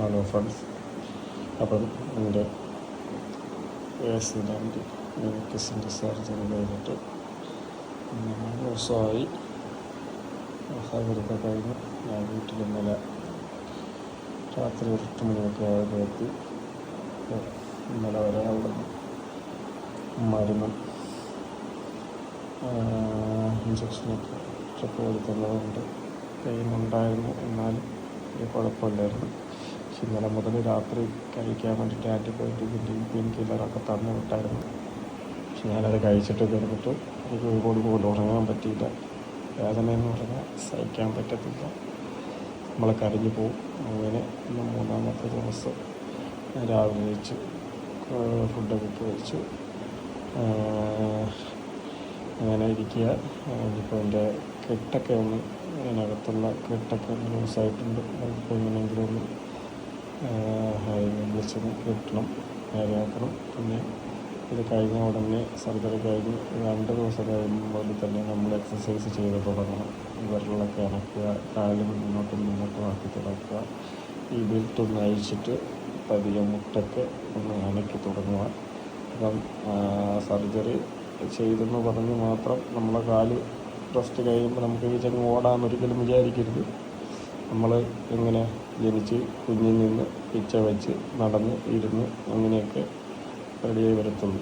Hello friends, അപ്പം എൻ്റെ accident മ്യൂക്കസിൻ്റെ surgery കഴിഞ്ഞിട്ട് 3 ദിവസമായി. സർജറിയൊക്കെ കഴിഞ്ഞ് ഞാൻ വീട്ടിൽ ഇന്നലെ രാത്രി 8 മണിയൊക്കെ ആയപ്പോൾ എത്തി. ഇന്നലെ വരെ അവിടെ മരുന്നും ഇഞ്ചക്ഷനൊക്കെ ട്രിപ്പ് കൊടുക്കുന്നതുകൊണ്ട് പെയിനുണ്ടായിരുന്നു, എന്നാലും വലിയ കുഴപ്പമില്ലായിരുന്നു. പക്ഷെ ഇന്നലെ മുതൽ രാത്രി കഴിക്കാൻ വേണ്ടിയിട്ട് ആൻറ്റിബയോട്ടിക്കിൻ്റെയും പെയിൻ കില്ലറൊക്കെ തന്നു വിട്ടായിരുന്നു. പക്ഷെ ഞാനത് കഴിച്ചിട്ട് കിടന്നിട്ട് എനിക്ക് ഒരുപാട് പോലും ഉറങ്ങാൻ പറ്റിയില്ല. വേദനയെന്ന് പറഞ്ഞാൽ സഹിക്കാൻ പറ്റത്തില്ല, നമ്മൾ കരഞ്ഞു പോവും. അങ്ങനെ ഇന്ന് 3-ാമത്തെ ദിവസം രാവിലെ കഴിച്ച് ഫുഡൊക്കെ കഴിച്ചു അങ്ങനെ ഇരിക്കുക. ഇപ്പോൾ എൻ്റെ കെട്ടൊക്കെ ഒന്ന് അതിനകത്തുള്ള കെട്ടൊക്കെ ഒന്ന് ലൂസായിട്ടുണ്ട്. അതിപ്പോൾ എങ്ങനെയെങ്കിലും ഒന്ന് വിളിച്ചൊന്ന് കെട്ടണം, നേരെയാക്കണം. പിന്നെ ഇത് കഴിഞ്ഞ ഉടനെ സർജറി കഴിഞ്ഞ് 2 ദിവസം കഴിയുമ്പോൾ തന്നെ നമ്മൾ എക്സസൈസ് ചെയ്ത് തുടങ്ങണം. വിരലൊക്കെ അനക്കുക, കാല് മുന്നോട്ടും ആക്കി തുടക്കുക. ഈ ബെൽറ്റൊന്ന് അഴിച്ചിട്ട് പതിയെ മുട്ടൊക്കെ ഒന്ന് അനക്കി തുടങ്ങുക. അപ്പം സർജറി ചെയ്തെന്ന് പറഞ്ഞ് മാത്രം നമ്മളെ കാല് റെസ്റ്റ് കഴിയുമ്പോൾ നമുക്ക് ഈ ഓടാമെന്നൊരിക്കലും വിചാരിക്കരുത്. നമ്മൾ എങ്ങനെ ജനിച്ച് കുഞ്ഞിൽ നിന്ന് പിച്ച വെച്ച് നടന്ന് ഇരുന്ന് അങ്ങനെയൊക്കെ റെഡിയായി വരത്തുള്ളൂ.